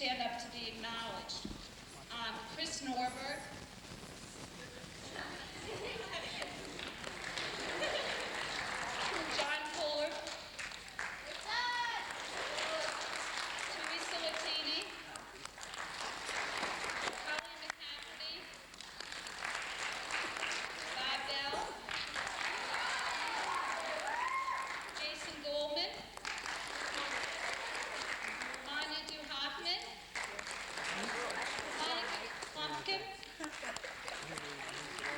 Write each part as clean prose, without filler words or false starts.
stand up to be acknowledged. Chris Norberg. John Fuller. Teresa Latini. Colleen McCafferty. Bob Bell. Jason Goldman. Anya Du Hoffman. Monica Klumpkin.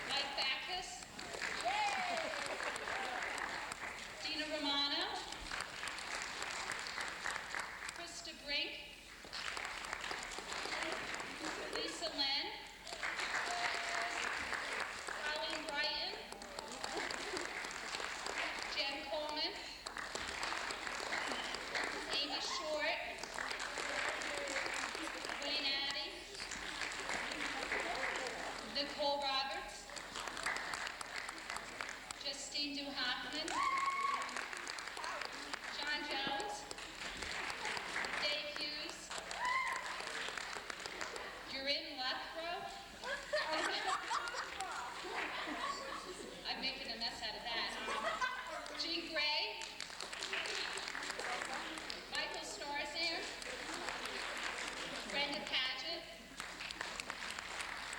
Mike Backus. Dina Romano. Krista Brink. Lisa Len. Colleen Brighton. Jen Coleman. Amy Short. Wayne Addy. Nicole Roberts. Justine Du Hoffman. John Jones. Dave Hughes. Durin Luthrow. I'm making a mess out of that. Jean Gray. Michael Starzan. Brenda Paget.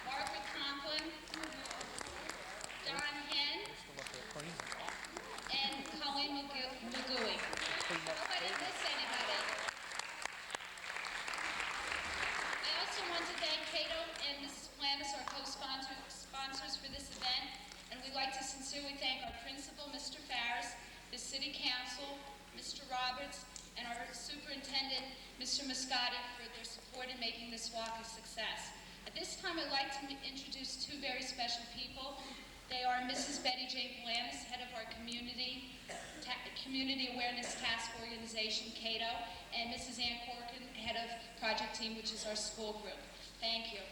Margaret Conklin. Don Hen. And Colleen Magui. I hope I didn't miss anybody. I also want to thank Cato and Mrs. Flamis, our co-sponsors for this event, and we'd like to sincerely thank our principal, Mr. Farris, the City Council, Mr. Roberts, and our superintendent, Mr. Muscati, for their support in making this walk a success. At this time, I'd like to introduce two very special people. They are Mrs. Betty J. Flamis, head of our Community Awareness Task Organization, Cato, and Mrs. Ann Corkin, head of Project Team, which is our school group. Thank you.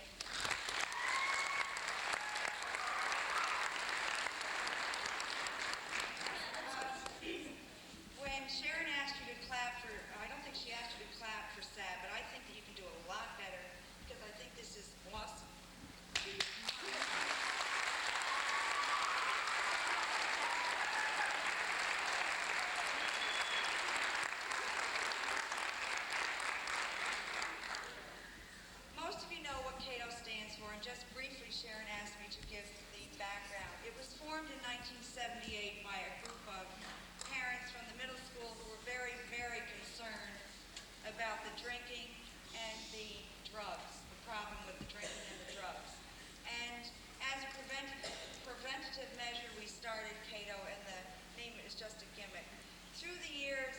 When Sharon asked you to clap for, I don't think she asked you to clap for S.A.D., but I think that you can do a lot better because I think this is awesome. Most of you know what Cato stands for, and just briefly Sharon asked me to give the background. It was formed in 1978 by a group of parents from the middle school who were very, very concerned about the drinking and the drugs, the problem with the drinking and the drugs. And as a preventative measure, we started Cato, and the name is just a gimmick. Through the years,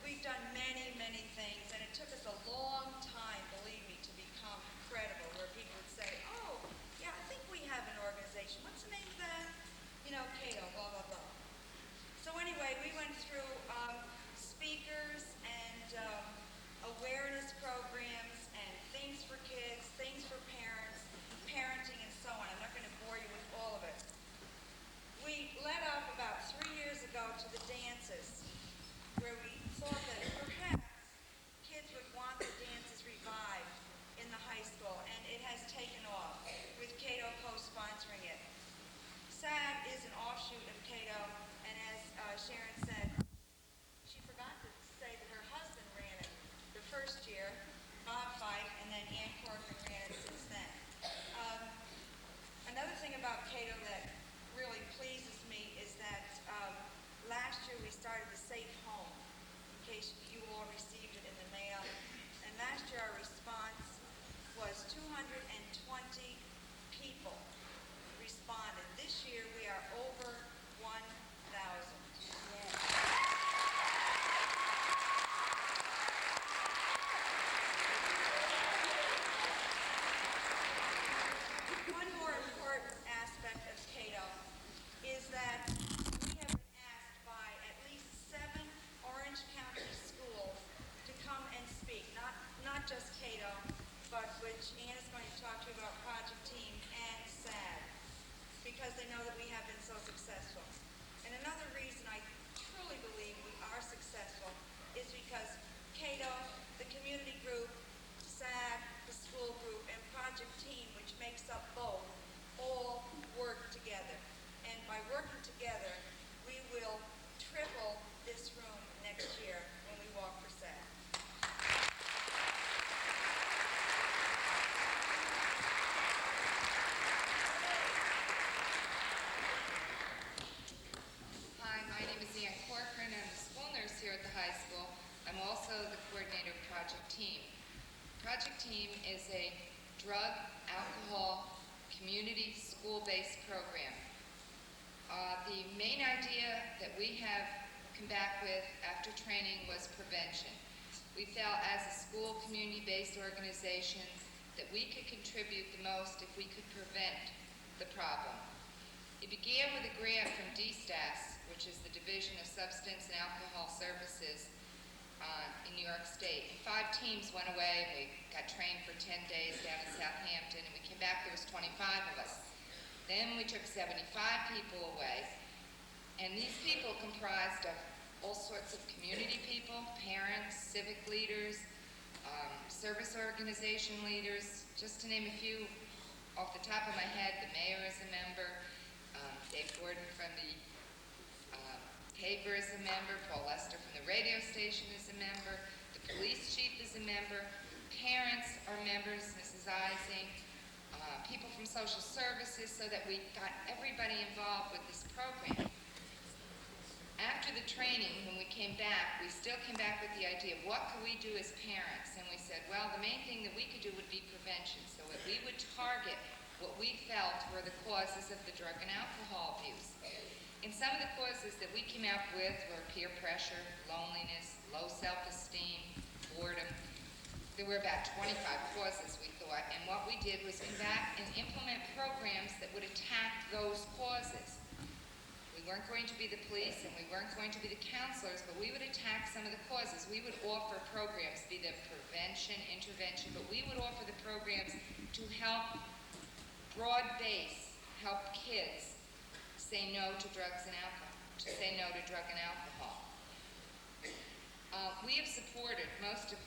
we've done many, many things, and it took us a long time, believe me, to become credible, where people would say, oh, yeah, I think we have an organization. What's the name of that? You know, Cato, blah, blah, blah. So anyway, we went through speakers and awareness programs and things for kids, things for parents, parenting, and so on. I'm not going to bore you with all of it. We led off about 3 years ago to the dances, where we thought that perhaps kids would want the dances revived in the high school, and it has taken off, with Cato co-sponsoring it. S.A.D. is an offshoot of Cato, and as Sharon said, she forgot to say that her husband ran it the first year, Bob Fife, and then Ann Corcoran ran it since then. Another thing about Cato that really pleases me is that last year we started the Safe Home, in case you all received it in the mail, and last year our response was 220 people responded. This year we are over 1,000. One more important aspect of Cato is that we have been asked by at least 7 Orange County schools to come and speak, not just Cato, but which Ann is going to talk to you about Project Team and S.A.D., because they know that we have been so successful. And another reason I truly believe we are successful is because Cato, the community group, together, we will triple this room next year when we walk for SAD. Hi, my name is Ann Corcoran. I'm the school nurse here at the high school. I'm also the coordinator of Project Team. Project Team is a drug, alcohol, community, school-based program. The main idea that we have come back with after training was prevention. We felt as a school community-based organization that we could contribute the most if we could prevent the problem. It began with a grant from DSTAS, which is the Division of Substance and Alcohol Services in New York State. And 5 teams went away, and we got trained for 10 days down in Southampton, and we came back, there was 25 of us. Then we took 75 people away, and these people comprised of all sorts of community people, parents, civic leaders, service organization leaders, just to name a few off the top of my head. The mayor is a member, Dave Gordon from the paper is a member, Paul Lester from the radio station is a member, the police chief is a member, parents are members, Mrs. Ising, people from social services, so that we got everybody involved with this program. After the training, when we came back, we still came back with the idea of what could we do as parents? And we said, well, the main thing that we could do would be prevention, so that we would target what we felt were the causes of the drug and alcohol abuse. And some of the causes that we came out with were peer pressure, loneliness, low self-esteem, boredom. There were about 25 causes, we thought, and what we did was come back and implement programs that would attack those causes. We weren't going to be the police and we weren't going to be the counselors, but we would attack some of the causes. We would offer programs, be the prevention, intervention, but we would offer the programs to help broad base, help kids say no to drugs and alcohol, to say no to drug and alcohol. We have supported most of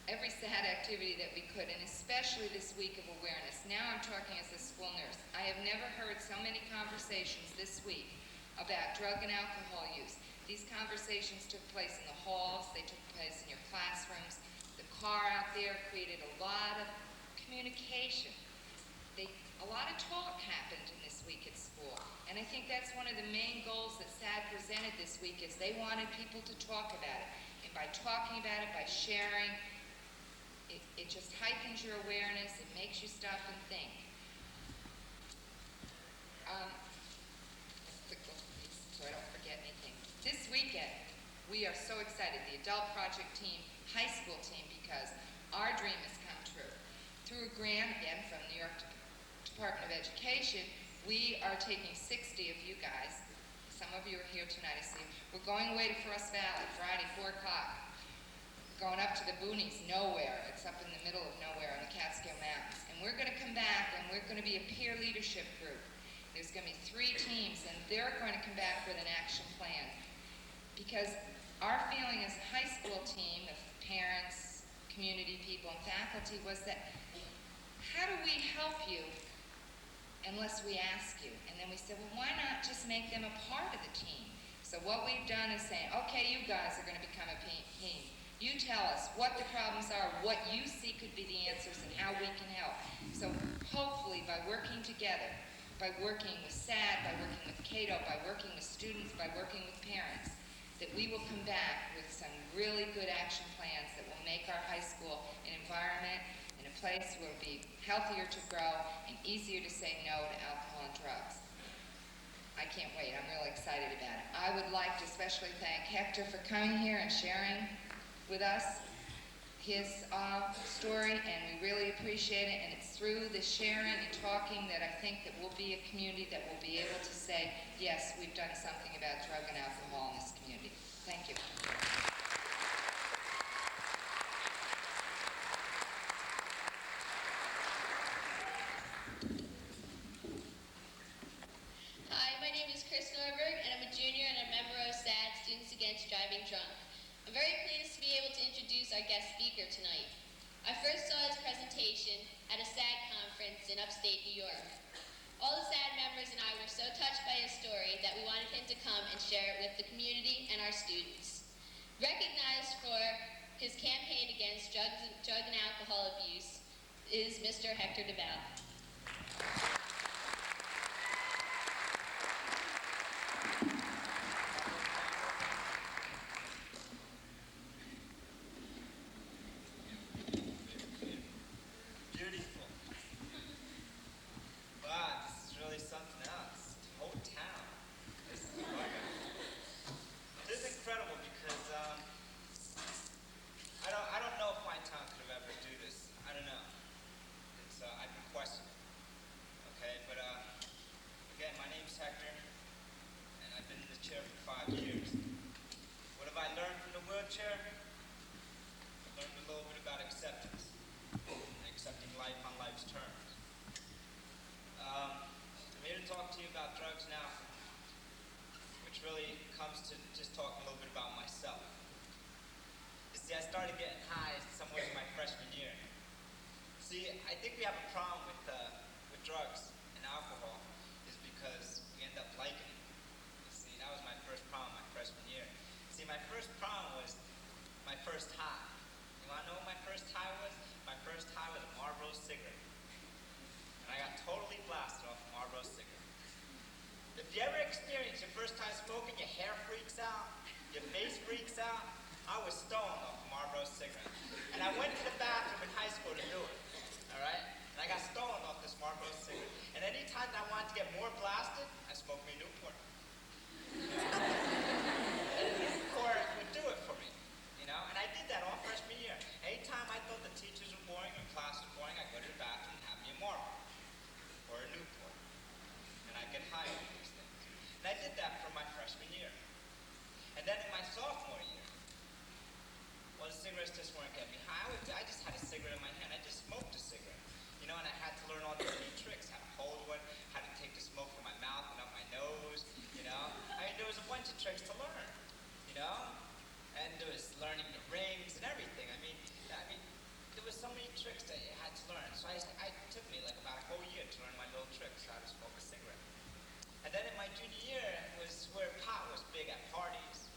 every SAD activity that we could, and especially this week of awareness. Now I'm talking as a school nurse. I have never heard so many conversations this week about drug and alcohol use. These conversations took place in the halls, they took place in your classrooms. The car out there created a lot of communication. A lot of talk happened in this week at school. And I think that's one of the main goals that S.A.D. presented this week, is they wanted people to talk about it. And by talking about it, by sharing, it just heightens your awareness, it makes you stop and think. So I don't forget anything. This weekend, we are so excited, the adult project team, high school team, because our dream has come true. Through a grant, again, from New York Department of Education, we are taking 60 of you guys. Some of you are here tonight, I see. We're going away to Frost Valley, Friday, 4 o'clock. Going up to the boonies, nowhere. It's up in the middle of nowhere on the Catskill Mountains. And we're going to come back, and we're going to be a peer leadership group. There's going to be 3 teams, and they're going to come back with an action plan. Because our feeling as a high school team of parents, community people, and faculty was that, how do we help you unless we ask you? And then we said, well, why not just make them a part of the team? So what we've done is saying, okay, you guys are going to become a team. You tell us what the problems are, what you see could be the answers, and how we can help. So hopefully by working together, by working with S.A.D., by working with Cato, by working with students, by working with parents, that we will come back with some really good action plans that will make our high school an environment and a place where it will be healthier to grow and easier to say no to alcohol and drugs. I can't wait. I'm really excited about it. I would like to especially thank Hector for coming here and sharing with us his story, and we really appreciate it. And it's through the sharing and talking that I think that we'll be a community that will be able to say, yes, we've done something about drug and alcohol in this community. Thank you. Hi, my name is Chris Norberg, and I'm a junior and a member of S.A.D. Students Against Driving Drunk. I'm very pleased to be able to introduce our guest speaker tonight. I first saw his presentation at a S.A.D. conference in upstate New York. All the S.A.D. members and I were so touched by his story that we wanted him to come and share it with the community and our students. Recognized for his campaign against drug and alcohol abuse is Mr. Hector DelValley. Beautiful. Wow, this is really something else. The whole town. This is incredible because I don't know if my town could have ever do this. I don't know. It's I've been questioning. Okay, but again, my name's Hector, and I've been in the chair for 5 years. What have I learned from the wheelchair? I learned a little bit about acceptance. Accepting life on life's terms. I'm here to talk to you about drugs now, which really comes to just talking a little bit about myself. You see, I started getting high somewhere in my freshman year. See, I think we have a problem with drugs and alcohol is because we end up liking it. You see, that was my first problem my freshman year. See, my first problem was my first high. You want to know what my first high was? My first high was a Marlboro cigarette. And I got totally blasted off a Marlboro cigarette. If you ever experience your first time smoking, your hair freaks out, your face freaks out, I was stoned off a Marlboro cigarette. And I went to the bathroom in high school to do it. Alright? And I got stoned off this Marlboro cigarette. And any time that I wanted to get more blasted, I smoked me a Newport. And Newport would do it for me. And I did that all freshman year. Anytime I thought the teachers were boring or class was boring, I'd go to the bathroom and have me a Marlboro or a Newport. And I'd get high with these things. And I did that for my freshman year. And then in my sophomore year, well, the cigarettes just weren't getting me high. I just had a cigarette in my hand. I just smoked a cigarette. And I had to learn all these new tricks, how to hold one, how to take the smoke from my mouth and up my nose, I mean, there was a bunch of tricks to learn, And there was learning the rings and everything. I mean, there was so many tricks that you had to learn. So it took me like about a whole year to learn my little tricks, how to smoke a cigarette. And then in my junior year was where pot was big at parties.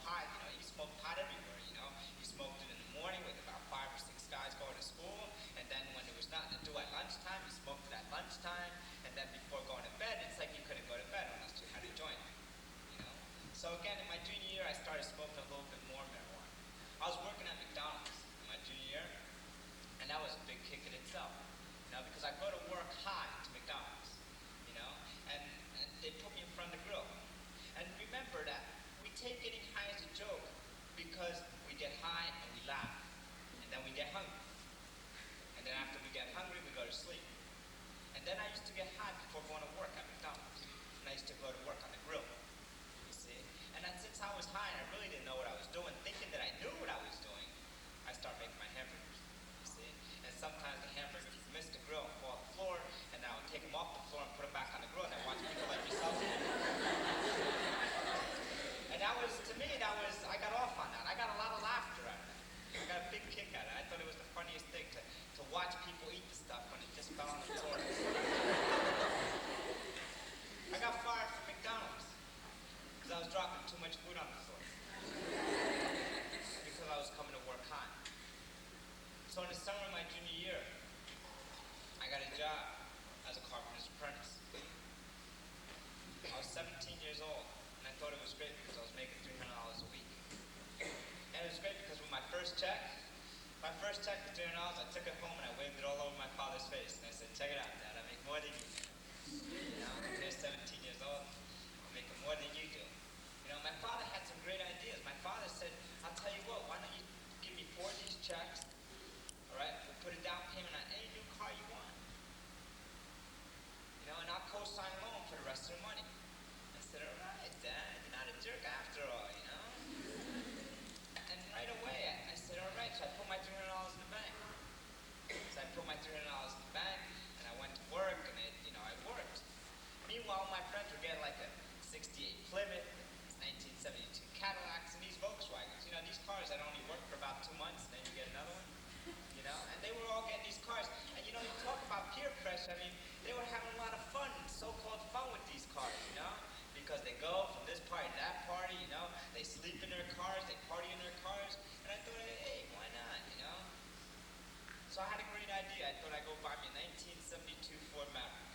Pot, you smoked pot everywhere, You smoked it in the morning with about 5 or 6 guys going to school. And then when there was nothing to do at lunchtime, you smoked it at lunchtime. And then before going to bed, it's like you couldn't go to bed unless you had a joint. So again, in my junior year, I started smoking a little bit more marijuana. I was working at McDonald's in my junior year, and that was a big kick in itself. Because I go to work high to McDonald's, and they put me in front of the grill. And remember that we take getting high as a joke because we get high and we laugh, and then we get hungry. And then after we get hungry, we go to sleep. And then I used to get high before going to work at McDonald's, and I used to go to work on the grill. And since I was high and I really didn't know what I was doing, thinking that I knew what I was doing, I started making my hamburgers, And sometimes the hamburgers would miss the grill and fall on the floor, and then I would take them off the floor and put them back on the grill, and I'd watch people like yourself eat them. And that was, to me, I got off on that. I got a lot of laughter out of that. I got a big kick out of it. I thought it was the funniest thing to watch people eat the stuff when it just fell on the floor. I got fired from McDonald's. Because I was dropping too much food on the floor. Because I was coming to work high. So in the summer of my junior year, I got a job as a carpenter's apprentice. I was 17 years old, and I thought it was great because I was making $300 a week. And it was great because with my first check was $300, I took it home and I waved it all over my father's face. And I said, check it out, Dad, I make more than you do. I'm here 17 years old. Making more than you do. My father had some great ideas. My father said, I'll tell you what, why don't you give me 4 of these checks, all right? We'll put a down payment on any new car you want. And I'll co-sign a loan for the rest of the money. I said, all right, Dad, you're not a jerk after all, And right away, I said, all right, so I put my $300 in the bank. So I put my $300 in the bank, and I went to work, and I worked. Meanwhile, my friends were getting like a 68 Plymouth, 1972 Cadillacs, and these Volkswagens. These cars that only work for about 2 months, and then you get another one. And they were all getting these cars. And you talk about peer pressure. I mean, they were having a lot of fun. they go from this party to that party, you know. They sleep in their cars, they party in their cars. And I thought, hey, why not, you know? So I had a great idea. I thought I'd go buy me a 1972 Ford Maverick.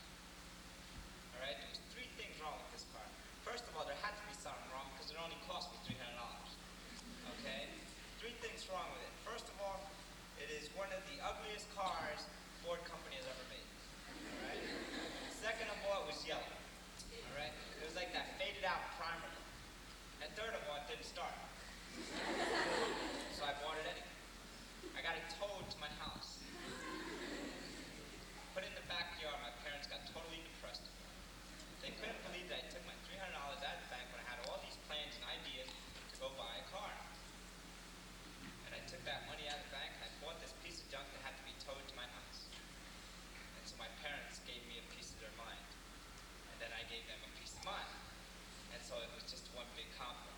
All right, there was three things wrong with this car. First of all, there had to be something wrong because it only cost me $300. Okay? Three things wrong with it. First of all, it is one of the ugliest cars Ford company has ever made. All right? Second of all, it was yellow. All right? It was like that faded out primer look. And third of all, it didn't start. So I bought it anyway. I got it towed to my house. Put it in the backyard. My parents got totally depressed. They couldn't believe that I took my $300 out of the bank when I had all these plans and ideas to go buy a car. And I took that money out of the bank and I bought this piece of junk that had to be towed to my house. And so my parents gave me a piece of their mind. And then I gave them a piece of mine. And so it was just one big conflict.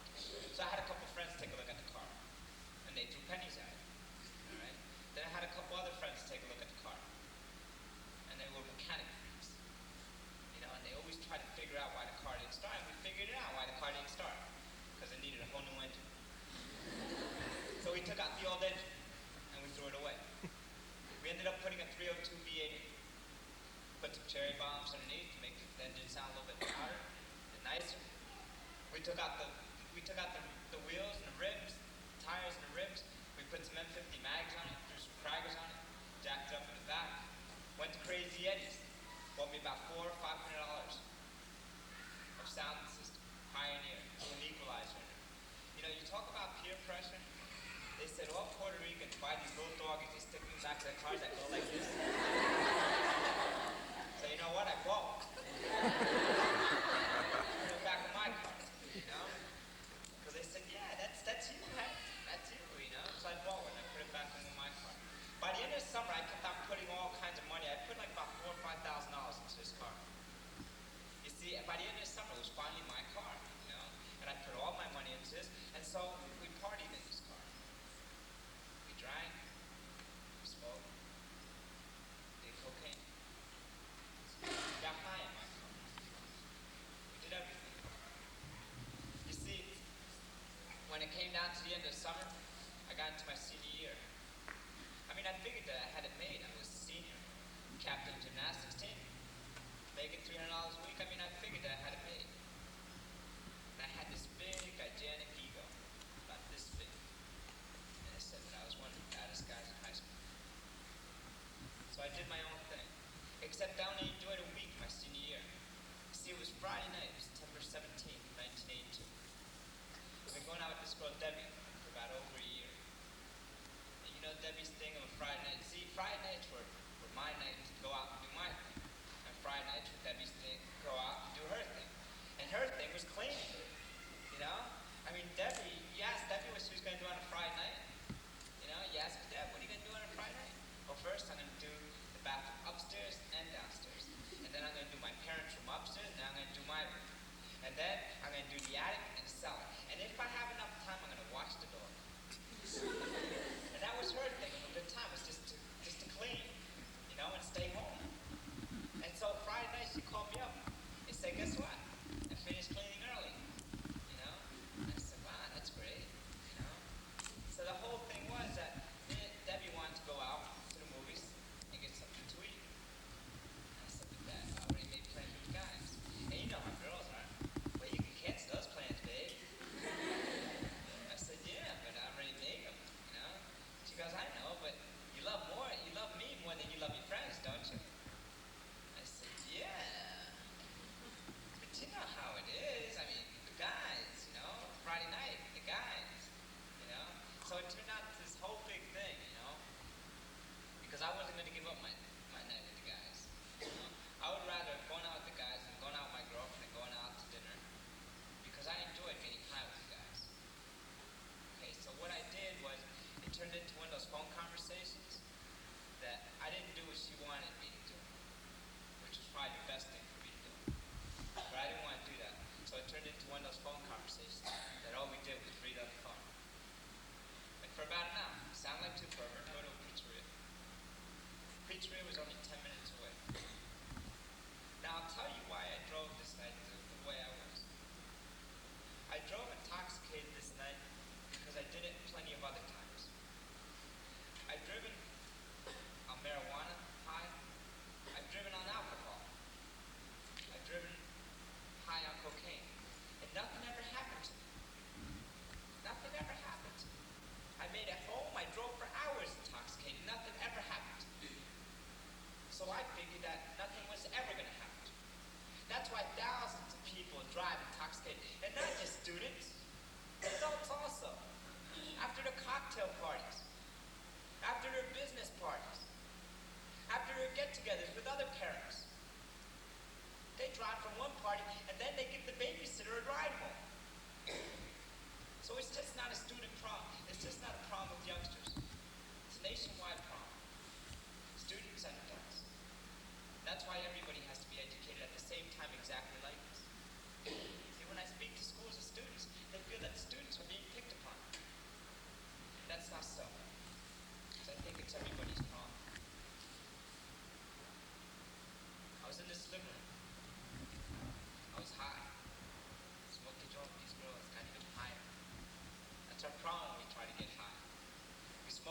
So I had a couple friends take a look at the car. And they threw pennies at it. All right? Then I had a couple other friends take a look at the car. And they were mechanic freaks. You know, and they always tried to figure out why the car didn't start. And we figured it out why the car didn't start. Because it needed a whole new engine. So we took out the old engine and we threw it away. We ended up putting a 302 V8 in. Put some cherry bombs underneath to make the engine sound a little bit louder and nicer. We took out the wheels and the ribs, the tires and the ribs. We put some M50 mags on it, threw some Kraggers on it, jacked it up in the back. Went to Crazy Eddie's. Bought me about $400 or $500 of sound system, Pioneer, with an equalizer in it. You know, you talk about peer pressure. They said all Puerto Ricans buy these little doggies, they stick them back to their cars that go like this. So you know what? I bought one. Put it back in my car, you know? Because they said, yeah, that's you, right? That's you, you know? So I bought one. I put it back in my car. By the end of the summer, I kept on putting all kinds of money. I put like about $4,000 or $5,000 into this car. You see, by the end of the summer, it was finally my car, you know? And I put all my money into this, and so we partied in this car. We drank, we smoked, did cocaine. We got high in my car. We did everything. You see, when it came down to the end of the summer, I got into my senior year. I mean, I figured that I had it made. I was a senior, captain of gymnastics team, making $300 a week. I mean, I figured that I had it made. And I had this big, gigantic ego, about this big. And I said that I was one of the baddest guys in high school. So I did my own thing. Except I only enjoyed a week my senior year. See, it was Friday night, it was September 17th, 1982. I've been going out with this girl, Debbie, for about over a year. And you know Debbie's thing on Friday night. See, Friday nights were my night to go out and do my thing. And Friday nights were Debbie's thing to go out and do her thing. And her thing was cleaning. You know? I mean, Debbie, you asked Debbie what she was going to do on a Friday night. You know, you asked Deb, what are you going to do on a Friday night? Well, first I'm going to do the bathroom upstairs and downstairs. And then I'm going to do my parents' room upstairs, and then I'm going to do my room. And then I'm going to do the attic and the cellar. And if I have enough time, I'm going to wash the dog. And that was her thing of a good time, was just to clean, you know, and stay home. And so Friday night she called me up and said, guess what? I finished cleaning early, you know? And I said, wow, that's great, you know? So the whole thing was that me and Debbie wanted to go out to the movies and get something to eat. And I said, but Dad, I already made plans with the guys. And you know how girls are. Well, you can cancel those plans, babe. I said, yeah, but I already made them, you know? She goes, I know, but you love me more than you love your friends, don't you? I said, yeah. But you know how it is. I mean, the guys, you know? Friday night, the guys, you know? So it turned out this whole big thing, you know? Because I wasn't going to give up my night with the guys, you know? I would rather have gone out with the guys than going out with my girlfriend and going out to dinner. Because I enjoyed getting high with the guys. Okay, so what I did was, it turned into one of those phone conversations that I didn't do what she wanted me to do, which was probably the best thing for me to do. But I didn't want to do that. So it turned into one of those phone conversations that all we did was read on the phone. And for about an hour, sound like two perverts, go to a pizzeria. The pizzeria was only 10 minutes away. Now I'll tell you why I drove this night the way I was.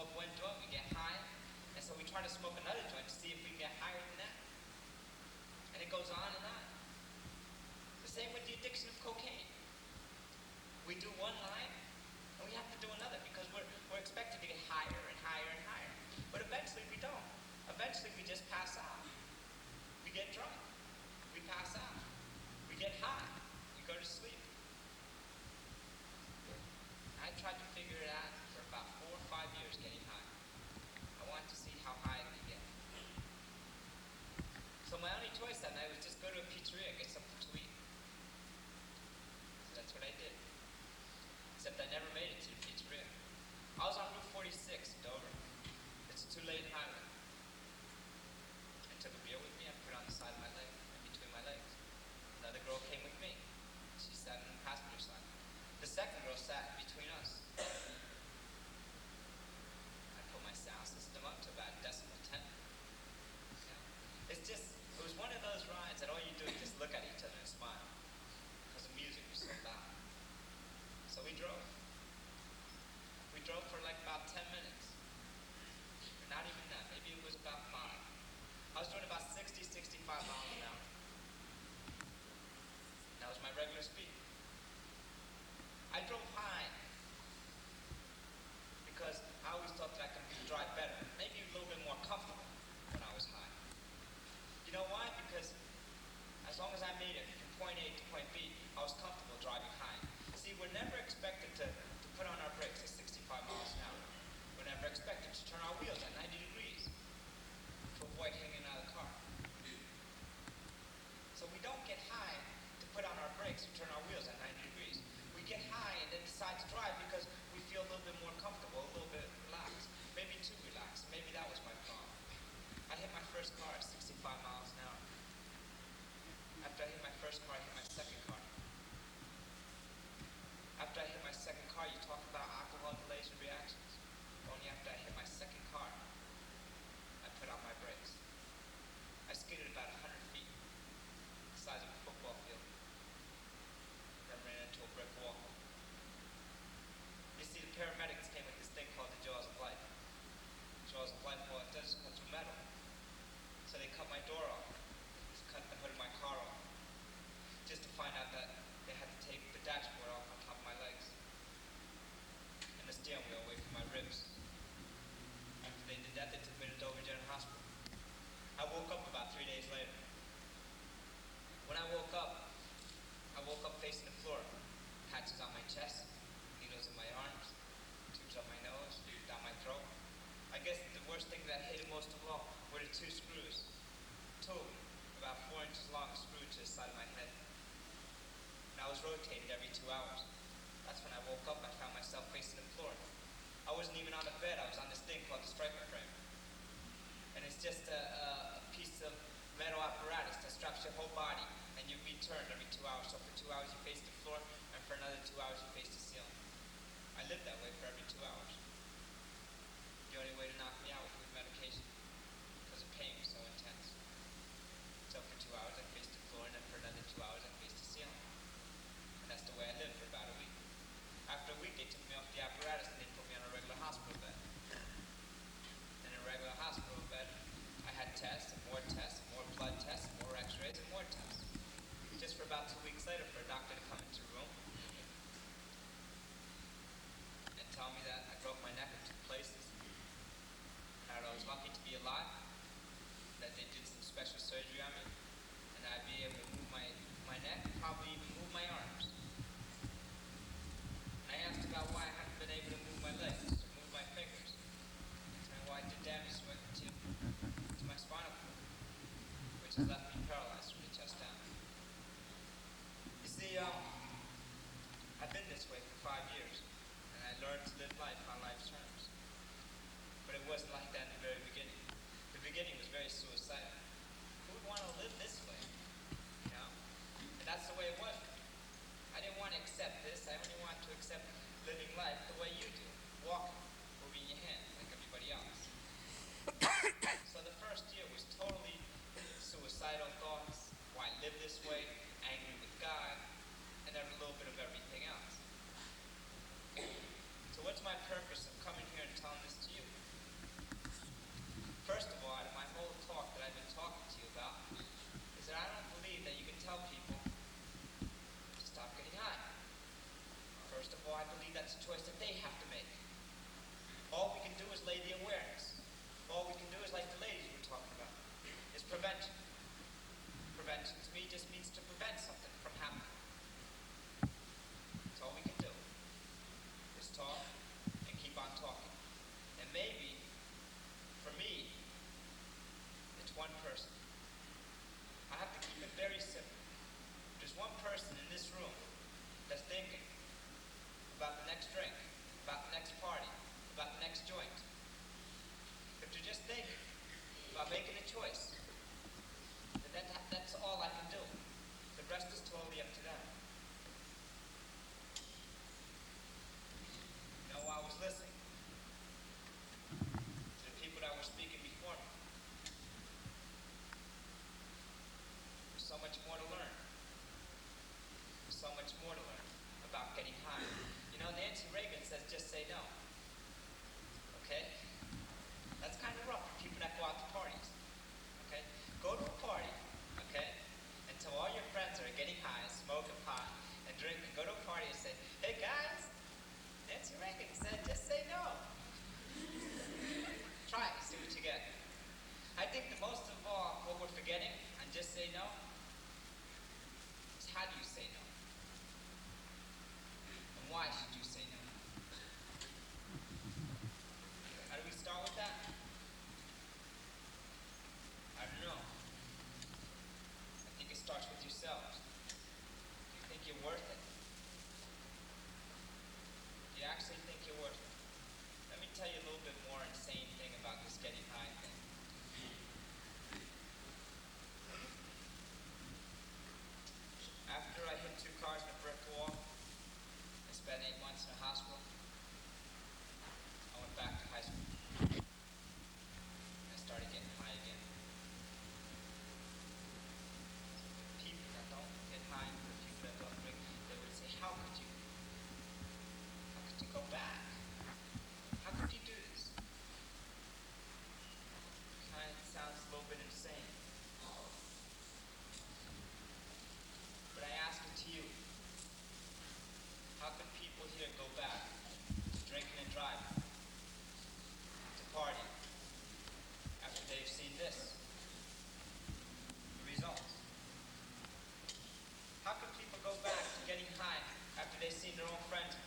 smoke one joint, we get high, and so we try to smoke another joint to see if we can get higher than that. And it goes on and on. The same with the addiction of cocaine. We do one line, and we have to do another because we're expected to get higher and higher and higher. But eventually we don't. Eventually we just pass out. We get drunk. We pass out. We get high. We go to sleep. I tried to figure it out for about 4 or 5 years getting high. I wanted to see how high I could get. So my only choice that night was just go to a pizzeria and get something to eat. So that's what I did. Except I never made it to the pizzeria. I was on Route 46 in Dover. It's a 2-lane highway. I took a beer with me, I put it on the side of my leg, in between my legs. Another girl came with me. She sat on the passenger side. The second girl sat between us. I put my sound system up to about decimal 10. It's just, it was one of those rides that all you do is just look at each other and smile. Because the music was so loud. So we drove. We drove for like about 10 minutes. Or not even that, maybe it was about 5. I was doing about 60, 65 miles an hour. That was my regular speed. I drove high because I always thought that I could drive better, maybe a little bit more comfortable when I was high. You know why? Because as long as I made it from point A to point B, I was comfortable driving high. See, we're never expected to put on our brakes at 65 miles an hour. We're never expected to turn our wheels at 90 degrees to avoid hanging out of the car. So we don't get high to put on our brakes and turn our wheels at 90 degrees. We get high and then decide to drive because we feel a little bit more comfortable, a little bit relaxed, maybe too relaxed. Maybe that was my problem. I hit my first car at 65 miles an hour. After I hit my first car, I hit my second car. After I hit my second car, you talk about alcohol delays and reactions. Only after I hit my second car, I put on my brakes. I skidded about 100 feet, the size of a football field. Then ran into a brick wall. You see, the paramedics came with this thing called the jaws of life. Jaws of life, well, it does cut through metal. So they cut my door off. Just cut the hood of my car off. Just to find out that they had to take the dashboard off on top of my legs. And the steering wheel away from my ribs. After they did that, they took me to Dover General Hospital. I woke up about 3 days later. When I woke up facing the floor. Patches on my chest, needles in my arms, tubes on my nose, down my throat. I guess the worst thing that hit it most of all were the 2 screws. 2 of them, about 4 inches long, screwed to the side of my head. And I was rotated every 2 hours. That's when I woke up, I found myself facing the floor. I wasn't even on the bed, I was on this thing called the striker frame. And it's just a piece of metal apparatus that straps your whole body, and you be turned every 2 hours. So for 2 hours you face the floor, and for another 2 hours you face the ceiling. I lived that way for every 2 hours. The only way to knock me out was with medication, because the pain was so intense. So for 2 hours I faced the floor, and then for another 2 hours I faced the ceiling. And that's the way I lived for about a week. After a week they took me off the apparatus and they put me on a regular hospital bed. In a regular hospital bed, I had tests and more blood tests, more x-rays and more tests. Just for about 2 weeks later for a doctor to come into the room and tell me that I broke my neck in 2 places. That I was lucky to be alive, that they did some special surgery on me, and I'd be able to move my neck, probably even move my arms. And I asked about why I hadn't been able to move my legs, or move my fingers. And why I did damage to my spinal cord, which has left me paralyzed from the chest down. You see, I've been this way for 5 years, and I learned to live life on life's terms. But it wasn't like that in the very beginning. The beginning was very suicidal. Who would want to live this way? You know? And that's the way it was. I didn't want to accept this. I only wanted to accept living life the way you do. Walking, moving your hands like everybody else. So the first year was totally suicidal thoughts, why live this way, angry with God, and then a little bit of everything else. So what's my purpose of coming here and telling this to you? choice. That's all I can do. The rest is totally up to them. You know, I was listening to the people that were speaking before me. There's so much more to learn. There's so much more to learn about getting high. You know, Nancy Reagan says just say no. Okay? That's kind of rough for people that go out to parties. Okay? Go to a party, okay? And tell all your friends that are getting high and smoking pot and drinking, go to a party and say, hey guys, Nancy Reagan said just say no. Try it, see what you get. I think the most of all, what we're forgetting and just say no is how do you say no? And why should you say no? How do we start with that? I don't know. I think it starts with yourselves. Do you think you're worth it? Do you actually think you're worth it? Let me tell you a little bit more insane thing about this getting high thing. After I hit 2 cars in a brick wall, I spent 8 months in a hospital. I went back to high school. I started getting high again. People that don't get high, the people that don't drink, they would say, how could you? How could you go back? How could you do this? Kind of sounds a little bit insane. But I ask it to you. How could people here go back to drinking and driving? To partying? After they've seen this? The results. How could people go back to getting high after they've seen their own friends